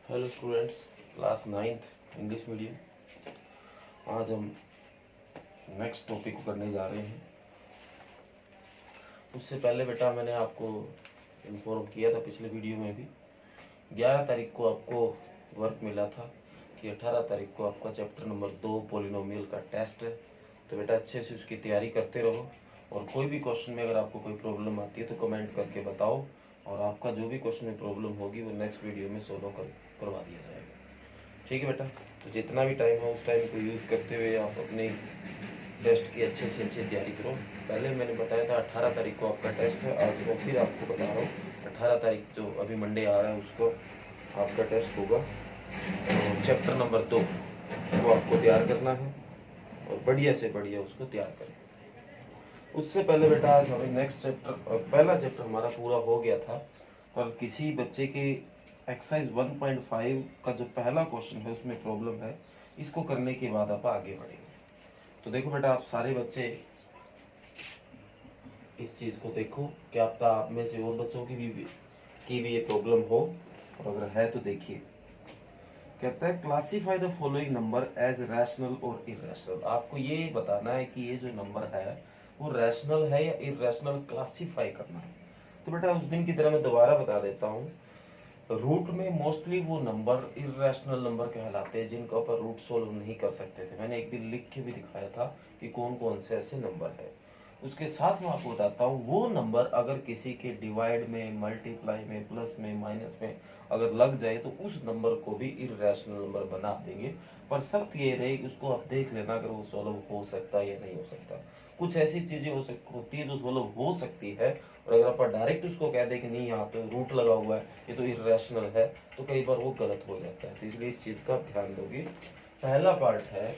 Hello students, class 9th English medium. आज हम next topic को करने जा रहे हैं। उससे पहले बेटा मैंने आपको इन्फॉर्म किया था पिछले वीडियो में भी। 11 तारीख को आपको वर्क मिला था कि 18 तारीख को आपका चैप्टर नंबर 2 पॉलिनोमियल का टेस्ट है। तो बेटा अच्छे से उसकी तैयारी करते रहो, और कोई भी क्वेश्चन में अगर आपको कोई प्रॉब्लम आती है तो कमेंट करके बताओ, और आपका जो भी क्वेश्चन में प्रॉब्लम होगी वो नेक्स्ट वीडियो में सोल्व करवा दिया जाएगा। ठीक है बेटा, तो जितना भी टाइम है उस टाइम को यूज़ करते हुए आप अपने टेस्ट की अच्छे से अच्छी तैयारी करो। पहले मैंने बताया था 18 तारीख को आपका टेस्ट है। आज मैं फिर आपको बता रहा हूँ 18 तारीख जो अभी मंडे आ रहा है उसको आपका टेस्ट होगा। तो चैप्टर नंबर 2 वो आपको तैयार करना है, और बढ़िया से बढ़िया उसको तैयार करें। उससे पहले बेटा आज हमें नेक्स्ट चैप्टर, पहला चैप्टर हमारा पूरा हो गया था, पर किसी बच्चे के एक्सरसाइज 1.5 का जो पहला क्वेश्चन है उसमें प्रॉब्लम है। इसको करने के बाद आप आगे बढ़ेंगे। तो देखो बेटा, आप सारे बच्चे इस चीज को देखो, क्या पता आप में से और बच्चों की भी ये प्रॉब्लम हो, और अगर है तो देखिए। कहता है classify the following number as rational और इररेशनल। आपको ये बताना है कि ये जो नंबर है वो रैशनल है या इररेशनल, क्लासीफाई करना है। तो बेटा उस दिन की तरह मैं दोबारा बता देता हूँ। रूट में मोस्टली वो नंबर इररेशनल नंबर कहलाते हैं जिनका ऊपर रूट सोल्व नहीं कर सकते थे। मैंने एक दिन लिख के भी दिखाया था कि कौन कौन से ऐसे नंबर है। उसके साथ मैं आपको बताता हूँ, वो नंबर अगर किसी के डिवाइड में, मल्टीप्लाई में, प्लस में, माइनस में अगर लग जाए तो उस नंबर को भी इररेशनल नंबर बना देंगे। पर शर्त ये रहेगी, उसको आप देख लेना अगर वो सोल्व हो सकता है या नहीं हो सकता। कुछ ऐसी चीजें होती है जो सोल्व हो सकती है, और अगर आप डायरेक्ट उसको कह दे कि नहीं यहाँ पे रूट लगा हुआ है, ये तो इररेशनल है, तो कई बार वो गलत हो जाता है। तो इसलिए इस चीज का ध्यान दोगे। पहला पार्ट है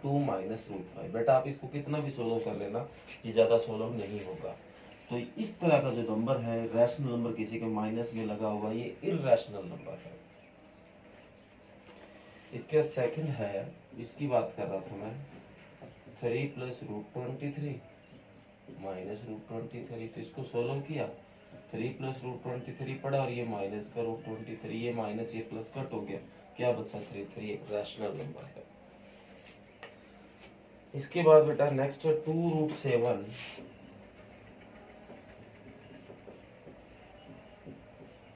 2 माइनस रूट 5। बेटा आप इसको कितना भी सोल्व कर लेना, ये ज्यादा सोल्व नहीं होगा। तो इस तरह का जो नंबर है, रैशनल नंबर किसी के माइनस में लगा हुआ, ये इररेशनल नंबर है। इसके सेकंड है, इसकी बात कर रहा था मैं, 3 प्लस रूट 23 माइनस रूट 23। तो इसको सोल्व किया, 3 प्लस रूट 23 पड़ा, और ये माइनस का रूट 23, ये माइनस ये प्लस कट हो गया, क्या बचा 3। 3 एक रैशनल नंबर है। इसके बाद बेटा नेक्स्ट है 2 रूट 7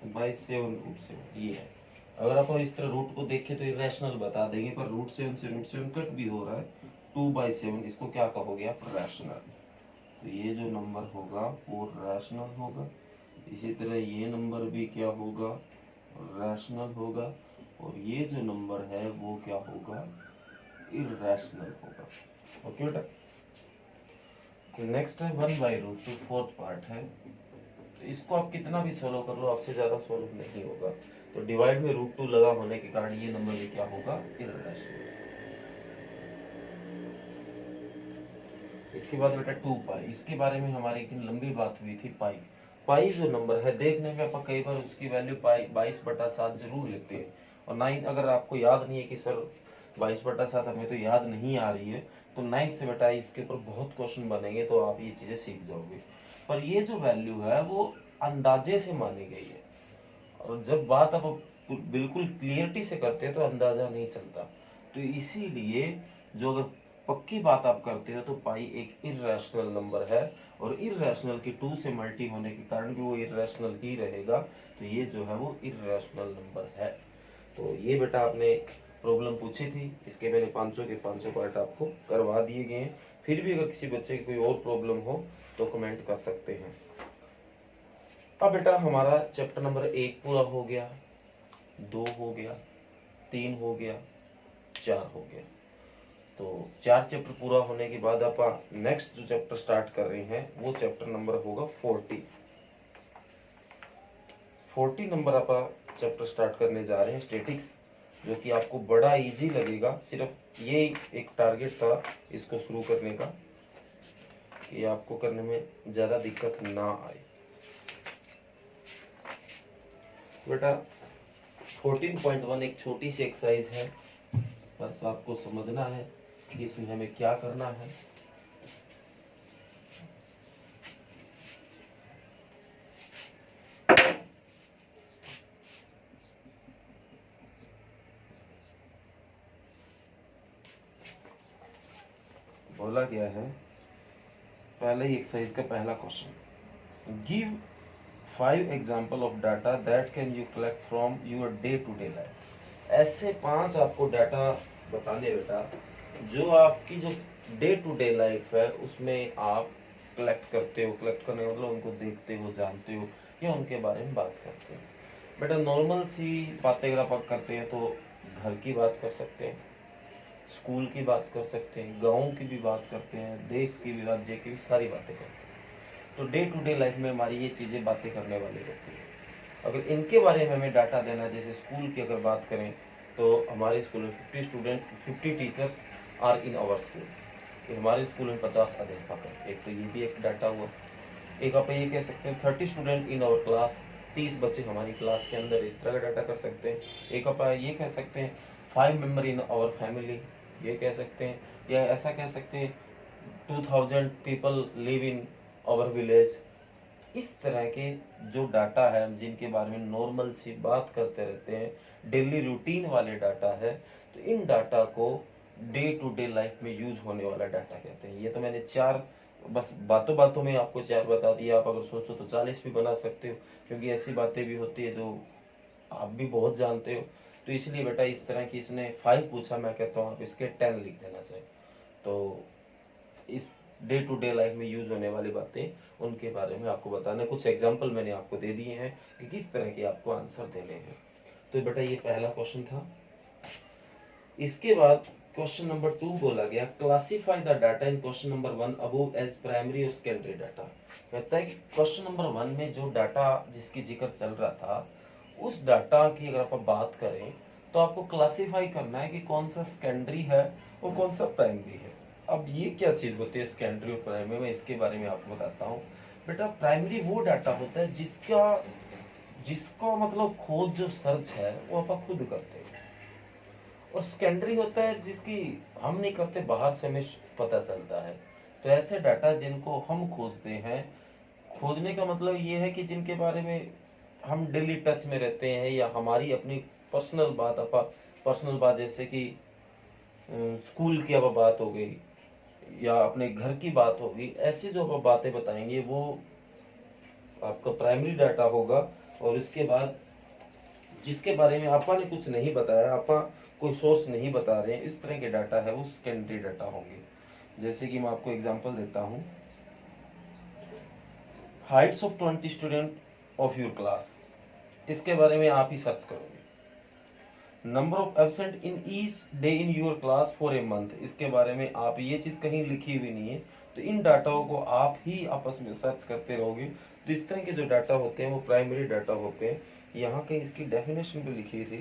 बाई 7 रूट 7। ये है, अगर आप इस तरह रूट को देखें तो इरेशनल बता देंगे, पर रूट 7 से रूट 7 कट भी हो रहा है। 2/7 इसको क्या कहोगे आप, रैशनल। तो ये जो नंबर होगा वो रैशनल होगा। इसी तरह ये नंबर भी क्या होगा, रैशनल होगा। और ये जो नंबर है वो क्या होगा, इररेशनल होगा। ओके बेटा, नेक्स्ट है 1/√2, फोर्थ पार्ट है। तो इसको आप कितना भी सोल्व कर लो, आपसे ज्यादा सोल्व नहीं होगा। तो डिवाइड में √2 लगा होने के कारण ये नंबर भी क्या होगा, इररेशनल। इसके बाद बेटा 2 पाई, इसके बारे में हमारी एक दिन लंबी बात हुई थी। पाई पाई जो नंबर है, देखने में आप कई बार उसकी वैल्यू पाई 22/7 जरूर लिखते हैं। और 9 अगर आपको याद नहीं है कि सर 22/7 हमें तो याद नहीं आ रही है, तो 9 से बेटा इसके ऊपर बहुत क्वेश्चन बनेंगे, तो आप ये चीजें सीख जाओगे। पर ये जो वैल्यू है वो अंदाजे से मानी गई है, और जब बात आप बिल्कुल क्लियरिटी से करते हैं तो अंदाजा नहीं चलता। तो इसीलिए जो अगर पक्की बात आप करते हो तो पाई एक इररेशनल नंबर है, और इररेशनल के 2 से मल्टी होने के कारण भी वो इररेशनल ही रहेगा। तो ये जो है वो इररेशनल नंबर है। तो ये बेटा आपने प्रॉब्लम पूछी थी, इसके मैंने 500 के 500 पार्ट आपको करवा दिए गए हैं। फिर भी अगर किसी बच्चे की कोई और प्रॉब्लम हो तो कमेंट कर सकते हैं। अब बेटा हमारा चैप्टर नंबर 1 पूरा हो गया, 2 हो गया, 3 हो गया, 4 हो गया। तो 4 चैप्टर पूरा होने के बाद आप नेक्स्ट जो चैप्टर स्टार्ट कर रहे हैं वो चैप्टर नंबर होगा 40। 40 नंबर आप चैप्टर स्टार्ट करने जा रहे हैं, स्टैटिक्स, जो कि आपको बड़ा इजी लगेगा। सिर्फ ये एक टारगेट था इसको शुरू करने का, कि आपको करने में ज्यादा दिक्कत ना आए। बेटा 14.1 एक छोटी सी एक्सरसाइज है, बस आपको समझना है कि इसमें हमें क्या करना है। बोला गया है, पहले ही एक्सरसाइज का पहला question, give 5 example of data that can you collect from your day to day life. ऐसे 5 आपको डाटा बताने बेटा जो आपकी जो डे टू डे लाइफ है उसमें आप कलेक्ट करते हो। कलेक्ट करने मतलब उनको देखते हो, जानते हो या उनके बारे में बात करते हो। बेटा नॉर्मल सी बातें अगर आप करते हैं तो घर की बात कर सकते हैं, स्कूल की बात कर सकते हैं, गाँव की भी बात करते हैं, देश की भी, राज्य की भी, सारी बातें करते हैं। तो डे टू डे लाइफ में हमारी ये चीज़ें बातें करने वाली रहती है। अगर इनके बारे में हमें डाटा देना, जैसे स्कूल की अगर बात करें तो हमारे स्कूल में 50 teachers are in our school. हमारे स्कूल में 50 अध्यापक है। एक तो ये भी एक डाटा हुआ। एक आप ये कह सकते हैं 30 स्टूडेंट इन आवर क्लास, 30 बच्चे हमारी क्लास के अंदर, इस तरह का डाटा कर सकते हैं। एक आप ये कह सकते हैं 5 मेंबर इन आवर फैमिली, ये कह सकते हैं। या ऐसा कह सकते हैं 2000 people live in our village. इस तरह के जो डाटा है जिनके बारे में नॉर्मल सी बात करते रहते हैं, डेली रूटीन वाले डाटा है, तो इन डाटा को डे टू डे लाइफ में यूज होने वाला डाटा कहते हैं। ये तो मैंने 4 बस बातों बातों में आपको 4 बता दिया। आप अगर सोचो तो 40 भी बना सकते हो, क्योंकि ऐसी बातें भी होती है जो आप भी बहुत जानते हो। तो इसलिए बेटा इस तरह की इसने 5 पूछा, मैं कहता हूँ आप इसके 10 लिख देना चाहिए। तो इस डे टू डे लाइफ में यूज होने वाली बातें उनके बारे में आपको बताना। कुछ एग्जाम्पल मैंने आपको दे दिए हैं कि किस तरह के आपको आंसर देने हैं। तो बेटा ये पहला क्वेश्चन था। इसके बाद क्वेश्चन नंबर 2 बोला गया, classify the data in question number 1 above as primary और सेकेंडरी डाटा। कहता है कि क्वेश्चन नंबर 1 में जो डाटा जिसकी जिक्र चल रहा था, उस डाटा की अगर आप बात करें तो आपको क्लासिफाई करना है कि कौन सा सेकेंडरी है और कौन सा प्राइमरी है। अब ये क्या चीज होती है सेकेंडरी और प्राइमरी, मैं इसके बारे में आपको बताता हूँ। बेटा प्राइमरी वो डाटा होता है जिसका जिसका मतलब खोज जो सर्च है वो आप खुद करते हैं, और सेकेंडरी होता है जिसकी हम नहीं करते, बाहर से हमें पता चलता है। तो ऐसे डाटा जिनको हम खोजते हैं, खोजने का मतलब ये है कि जिनके बारे में हम डेली टच में रहते हैं, या हमारी अपनी पर्सनल बात जैसे कि स्कूल की अब बात हो गई या अपने घर की बात होगी, ऐसी जो आप बातें बताएंगे वो आपका प्राइमरी डाटा होगा। और इसके बाद जिसके बारे में आपा ने कुछ नहीं बताया, आपा कोई सोर्स नहीं बता रहे हैं, इस तरह के डाटा है वो सेकेंडरी डाटा होंगे। जैसे कि मैं आपको एग्जांपल देता हूं, Heights of 20 student of your class, इसके बारे में आप ही सर्च करोगे। Number of absent in each day in your class for a month, इसके बारे में आप, ये चीज कहीं लिखी हुई नहीं है, तो इन डाटाओं को आप ही आपस में सर्च करते रहोगे। तो इस तरह के जो डाटा होते हैं वो प्राइमरी डाटा होते हैं। यहाँ कहीं इसकी डेफिनेशन भी लिखी थी,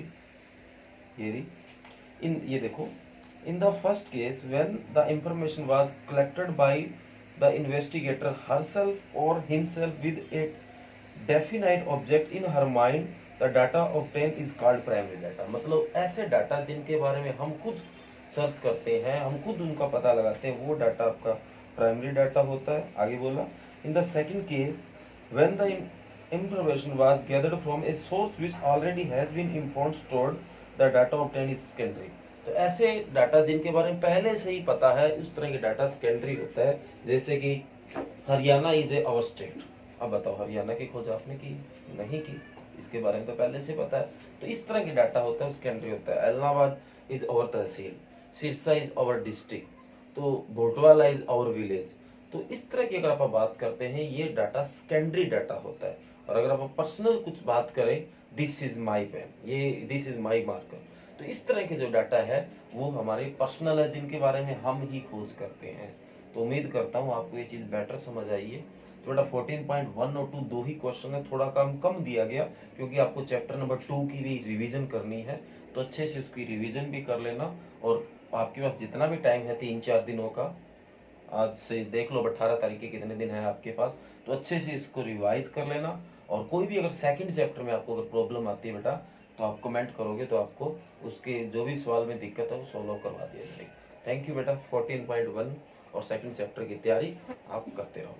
ये देखो, in the first case when the information was collected by the investigator herself और himself with a definite object in her mind, the data obtain is called primary data. मतलब ऐसे डाटा जिनके बारे में हम खुद सर्च करते हैं, हम खुद उनका पता लगाते हैं, वो डाटा आपका प्राइमरी डाटा होता है। आगे बोला, in the second case when the information was gathered from a source which already has been informed stored, the data obtained is secondary। तो ऐसे डाटा जिनके बारे में पहले से ही पता है, उस तरह के डाटा सेकेंडरी होता है। जैसे कि Haryana is a our state. अब बताओ हरियाणा की खोज आपने की नहीं की, इसके बारे में तो पहले से पता है, तो इस तरह के डाटा होता है सेकेंडरी होता है। Allahabad is our tehsil, Sirsa is our district, तो भोटवाला इज आवर विलेज। तो इस तरह की अगर आप बात करते हैं, ये डाटा सेकेंडरी डाटा होता है। और अगर आप पर्सनल कुछ बात करें, दिस इज माई पेन, ये दिस इज माई मार्कर, तो इस तरह के जो डाटा है वो हमारे पर्सनल है, जिनके बारे में हम ही खोज करते हैं। तो उम्मीद करता हूँ आपको ये चीज बेटर समझ आई है। तो बेटा 14.1 और 2 दो ही क्वेश्चन है, थोड़ा कम दिया गया क्योंकि आपको चैप्टर नंबर 2 की भी रिवीजन करनी है, तो अच्छे से उसकी रिवीजन भी कर लेना। और आपके पास जितना भी टाइम है 3-4 दिनों का, आज से देख लो 18 तारीख के कितने दिन है आपके पास, तो अच्छे से इसको रिवाइज कर लेना। और कोई भी अगर सेकंड चैप्टर में आपको अगर प्रॉब्लम आती है बेटा, तो आप कमेंट करोगे तो आपको उसके जो भी सवाल में दिक्कत है वो सॉल्व करवा दिया जाएगा। थैंक यू बेटा। 14.1 और सेकंड चैप्टर की तैयारी आप करते रहो।